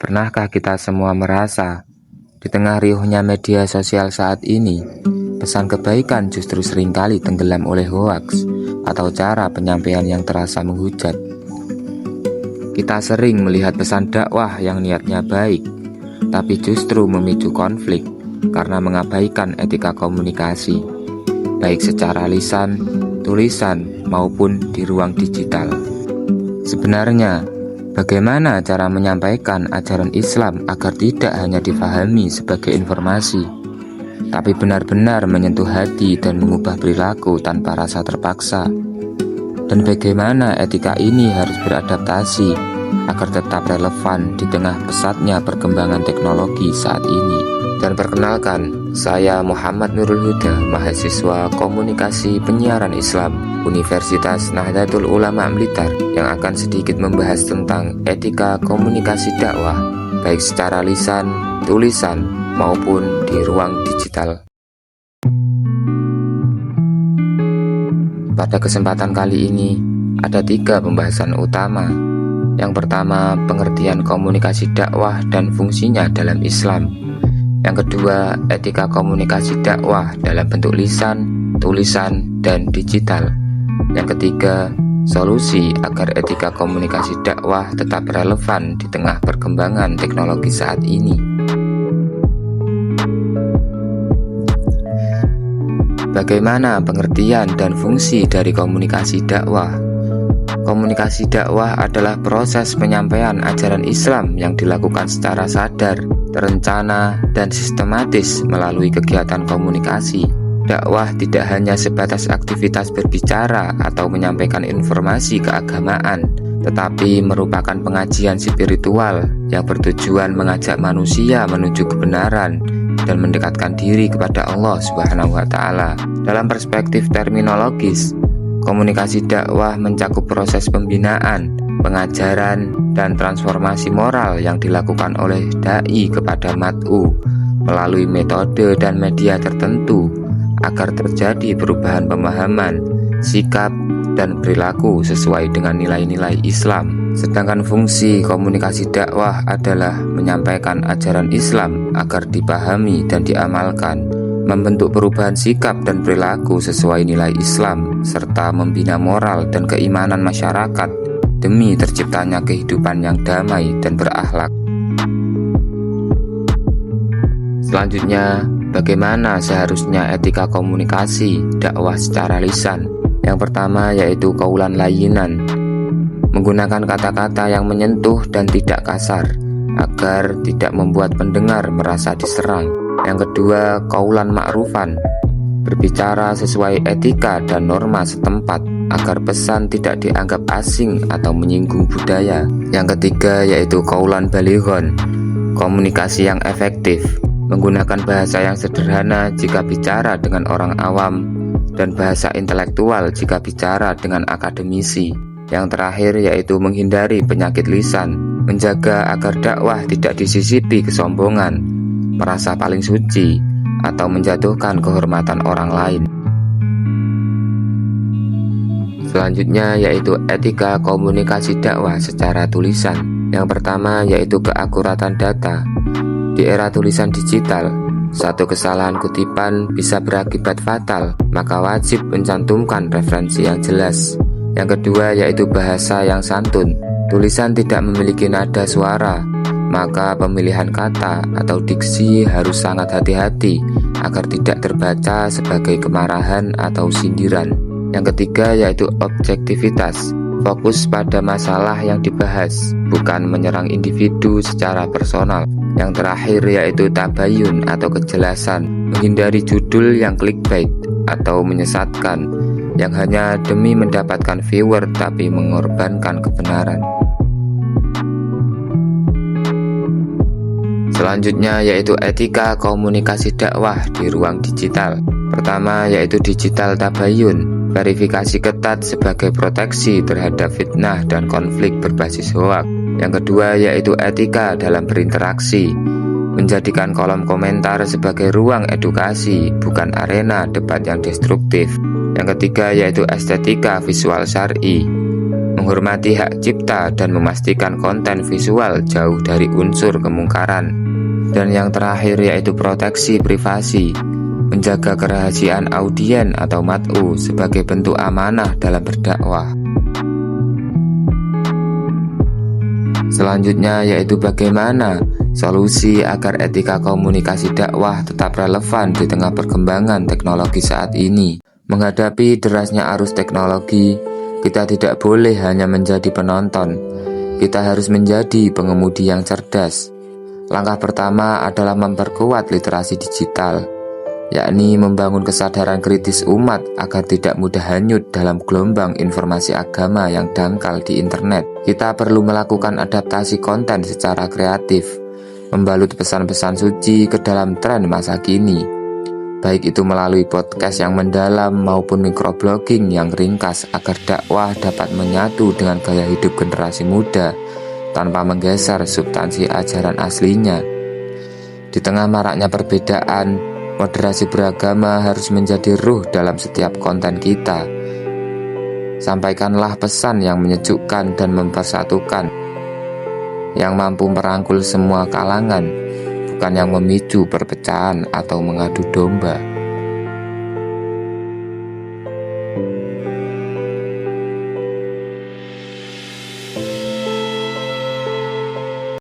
Pernahkah kita semua merasa, di tengah riuhnya media sosial saat ini, pesan kebaikan justru seringkali tenggelam oleh hoaks atau cara penyampaian yang terasa menghujat? Kita sering melihat pesan dakwah yang niatnya baik, tapi justru memicu konflik karena mengabaikan etika komunikasi, baik secara lisan, tulisan, maupun di ruang digital. Sebenarnya, bagaimana cara menyampaikan ajaran Islam agar tidak hanya difahami sebagai informasi, tapi benar-benar menyentuh hati dan mengubah perilaku tanpa rasa terpaksa? Dan bagaimana etika ini harus beradaptasi agar tetap relevan di tengah pesatnya perkembangan teknologi saat ini? Dan perkenalkan, saya Muhammad Nurul Huda, mahasiswa Komunikasi Penyiaran Islam Universitas Nahdlatul Ulama Blitar, yang akan sedikit membahas tentang etika komunikasi dakwah, baik secara lisan, tulisan, maupun di ruang digital. Pada kesempatan kali ini, ada 3 pembahasan utama. Yang pertama, pengertian komunikasi dakwah dan fungsinya dalam Islam. Yang kedua, etika komunikasi dakwah dalam bentuk lisan, tulisan, dan digital. Yang ketiga, solusi agar etika komunikasi dakwah tetap relevan di tengah perkembangan teknologi saat ini. Bagaimana pengertian dan fungsi dari komunikasi dakwah? Komunikasi dakwah adalah proses penyampaian ajaran Islam yang dilakukan secara sadar, terencana, dan sistematis melalui kegiatan komunikasi. Dakwah tidak hanya sebatas aktivitas berbicara atau menyampaikan informasi keagamaan, tetapi merupakan pengajian spiritual yang bertujuan mengajak manusia menuju kebenaran dan mendekatkan diri kepada Allah Subhanahu wa Ta'ala. Dalam perspektif terminologis, komunikasi dakwah mencakup proses pembinaan, pengajaran, dan transformasi moral yang dilakukan oleh dai kepada mat'u melalui metode dan media tertentu agar terjadi perubahan pemahaman, sikap, dan perilaku sesuai dengan nilai-nilai Islam. Sedangkan fungsi komunikasi dakwah adalah menyampaikan ajaran Islam agar dipahami dan diamalkan, membentuk perubahan sikap dan perilaku sesuai nilai Islam, serta membina moral dan keimanan masyarakat demi terciptanya kehidupan yang damai dan berakhlak. Selanjutnya, bagaimana seharusnya etika komunikasi dakwah secara lisan? Yang pertama yaitu qaulan layyinan, menggunakan kata-kata yang menyentuh dan tidak kasar agar tidak membuat pendengar merasa diserang. Yang kedua, qaulan ma'rufan, berbicara sesuai etika dan norma setempat agar pesan tidak dianggap asing atau menyinggung budaya. Yang ketiga yaitu qaulan balighon, komunikasi yang efektif, menggunakan bahasa yang sederhana jika bicara dengan orang awam dan bahasa intelektual jika bicara dengan akademisi. Yang terakhir yaitu menghindari penyakit lisan, menjaga agar dakwah tidak disisipi kesombongan, merasa paling suci, atau menjatuhkan kehormatan orang lain. Selanjutnya yaitu etika komunikasi dakwah secara tulisan. Yang pertama yaitu keakuratan data. Di era tulisan digital, satu kesalahan kutipan bisa berakibat fatal, maka wajib mencantumkan referensi yang jelas. Yang kedua yaitu bahasa yang santun. Tulisan tidak memiliki nada suara, maka pemilihan kata atau diksi harus sangat hati-hati agar tidak terbaca sebagai kemarahan atau sindiran. Yang ketiga yaitu objektivitas, fokus pada masalah yang dibahas, bukan menyerang individu secara personal. Yang terakhir yaitu tabayun atau kejelasan, menghindari judul yang clickbait atau menyesatkan, yang hanya demi mendapatkan viewer tapi mengorbankan kebenaran. Selanjutnya yaitu etika komunikasi dakwah di ruang digital. Pertama yaitu digital tabayun, verifikasi ketat sebagai proteksi terhadap fitnah dan konflik berbasis hoaks. Yang kedua yaitu etika dalam berinteraksi, menjadikan kolom komentar sebagai ruang edukasi, bukan arena debat yang destruktif. Yang ketiga yaitu estetika visual syar'i, menghormati hak cipta dan memastikan konten visual jauh dari unsur kemungkaran. Dan yang terakhir yaitu proteksi privasi, menjaga kerahasiaan audien atau mat'u sebagai bentuk amanah dalam berdakwah. Selanjutnya yaitu bagaimana solusi agar etika komunikasi dakwah tetap relevan di tengah perkembangan teknologi saat ini. Menghadapi derasnya arus teknologi, kita tidak boleh hanya menjadi penonton, kita harus menjadi pengemudi yang cerdas. Langkah pertama adalah memperkuat literasi digital, yakni membangun kesadaran kritis umat agar tidak mudah hanyut dalam gelombang informasi agama yang dangkal di internet. Kita perlu melakukan adaptasi konten secara kreatif, membalut pesan-pesan suci ke dalam tren masa kini, baik itu melalui podcast yang mendalam maupun microblogging yang ringkas agar dakwah dapat menyatu dengan gaya hidup generasi muda tanpa menggeser substansi ajaran aslinya. Di tengah maraknya perbedaan, moderasi beragama harus menjadi ruh dalam setiap konten kita. Sampaikanlah pesan yang menyejukkan dan mempersatukan, yang mampu merangkul semua kalangan, bukan yang memicu perpecahan atau mengadu domba.